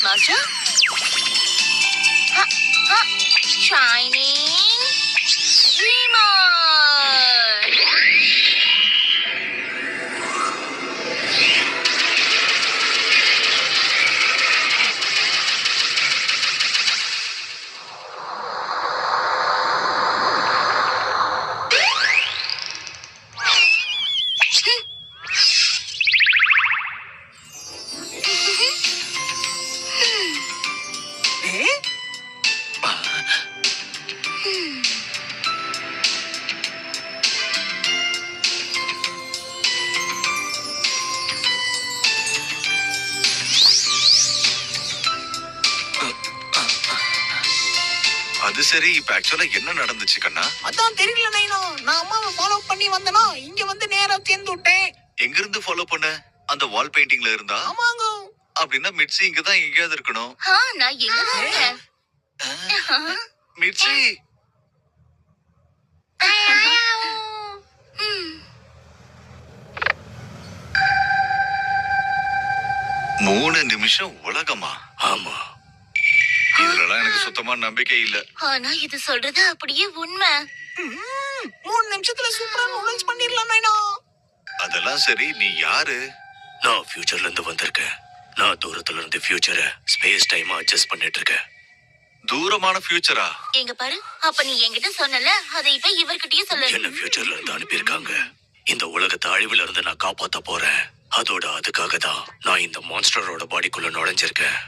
Master. Shining ரீமோட். அது சரி, இப்ப ஆக்சுவலா என்ன நடந்துச்சு கண்ணா? அதான் தெரியல நைனா. நான் அம்மாவை ஃபாலோ பண்ணி வந்தனா இங்க வந்து நேரா சேர்ந்து விட்டேன். எங்க இருந்து ஃபாலோ பண்ண? அந்த வால் பெயிண்டிங்ல இருந்தா? ஆமாங்க. அப்படின்னா மிட்சி இங்க தான் எங்கேயாவது இருக்கணும். நான் எங்க தான் இருக்கேன். மிட்சி 3 நிமிஷம் உலகமா? ஆமா, இதுலலாம் எனக்கு சுத்தமா நம்பிக்கை இல்ல. ஆனா இது சொல்றது அப்படியே உண்மை. 3 நிமிஷத்துல சூப்பரா நூடுல்ஸ் பண்ணிடலாம் நைனா. அதெல்லாம் சரி, நீ யாரு? நான் ஃபியூச்சர்ல இருந்து வந்திருக்கேன். நான் தூரத்துல இருந்து ஃபியூச்சரை ஸ்பேஸ் டைமா அட்ஜஸ்ட் பண்ணிட்டு இருக்கேன். தூரமான ஃபியூச்சரா? எங்க பாரு, அப்ப நீ என்கிட்ட சொன்னல, அதை இப்ப இவர்கிட்டயே சொல்லு. என்ன ஃபியூச்சர்ல இருந்து அனுப்பியிருக்காங்க. இந்த உலகத்தை அழிவுல இருந்து நான் காப்பாத்த போறேன். அதுக்காக தான் நான் இந்த மான்ஸ்டரோட பாடிக்குள்ள நுழைஞ்சிருக்கேன்.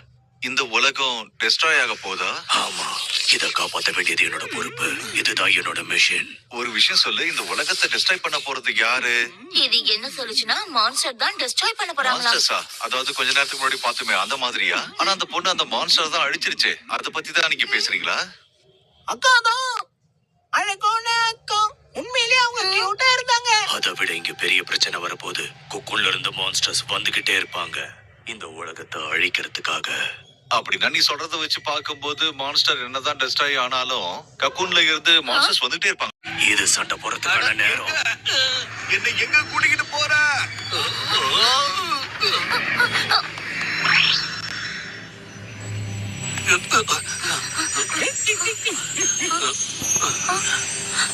இந்த உலகம் டெஸ்ட்ராய் ஆக போதா? ஆமா, இத காப்பாத்த வேண்டியது என்னோட பொறுப்பு. இதுதான் என்னோட மிஷன். ஒரு விஷயம் சொல்லு, இந்த உலகத்தை டெஸ்ட்ராய் பண்ண போறது யாரு? இது என்ன சொல்லுச்சுன்னா மான்ஸ்டர் தான் டெஸ்ட்ராய் பண்ண போறாங்களா? மான்ஸ்டர்ஸா? அதாவது கொஞ்ச நேரத்துக்கு முன்னாடி பார்த்துமே அந்த மாதிரியா? ஆனா அந்த பொண்ணு அந்த மான்ஸ்டர் தான் அழிச்சிருச்சு. அத பத்தி தான் நீங்க பேசுறீங்களா? அக்கா தான் அழகான அக்கா. உண்மையிலேயே அவங்க கியூட்டா இருந்தாங்க. அதை விட இங்க பெரிய பிரச்சனை வரப்போகுது. குக்குள்ள இருந்து மான்ஸ்டர்ஸ் வந்துகிட்டே இருப்பாங்க இந்த உலகத்தை அழிக்கிறதுக்காக. அப்படின்னா நீ சொல்றத வச்சு பார்க்கும்போது மான்ஸ்டர் என்னதான் டெஸ்ட்ராய் ஆனாலும் கக்கூன்ல இருந்து மான்ஸ்டர்ஸ் வந்துட்டே இருப்பாங்க. இது சண்டை போறதுக்கான நேரம். என்ன எங்க கூட்டிக்கிட்டு போற?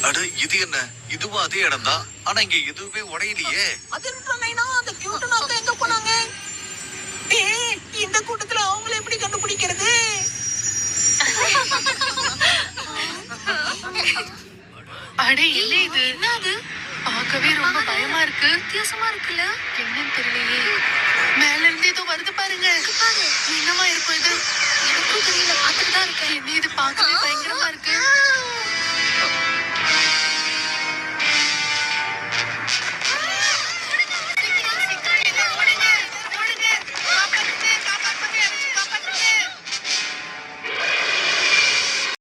அட, இது என்ன? இதுவும் அதே இடம் தான். ஆனா இங்க எதுவுமே உடையலையே. அது நைனா, அந்த கியூட் அக்கா எங்க போனாங்க? இந்த கூட்டத்துல அவங்கள எப்படி கண்டுபிடிக்கிறது? அடே இல்ல, இது என்னது? பார்க்கவே ரொம்ப பயமா இருக்கு. வித்தியாசமா இருக்குல்ல? என்னன்னு தெரியலையே. மேல இருந்து ஏதோ வருது பாருங்க. பாரு, என்னவா இருக்கும் இது? எனக்கும் தெரியல, பார்த்துட்டு தான் இருக்கேன். என்ன இது பார்க்கவே பயங்கரமா இருக்கு.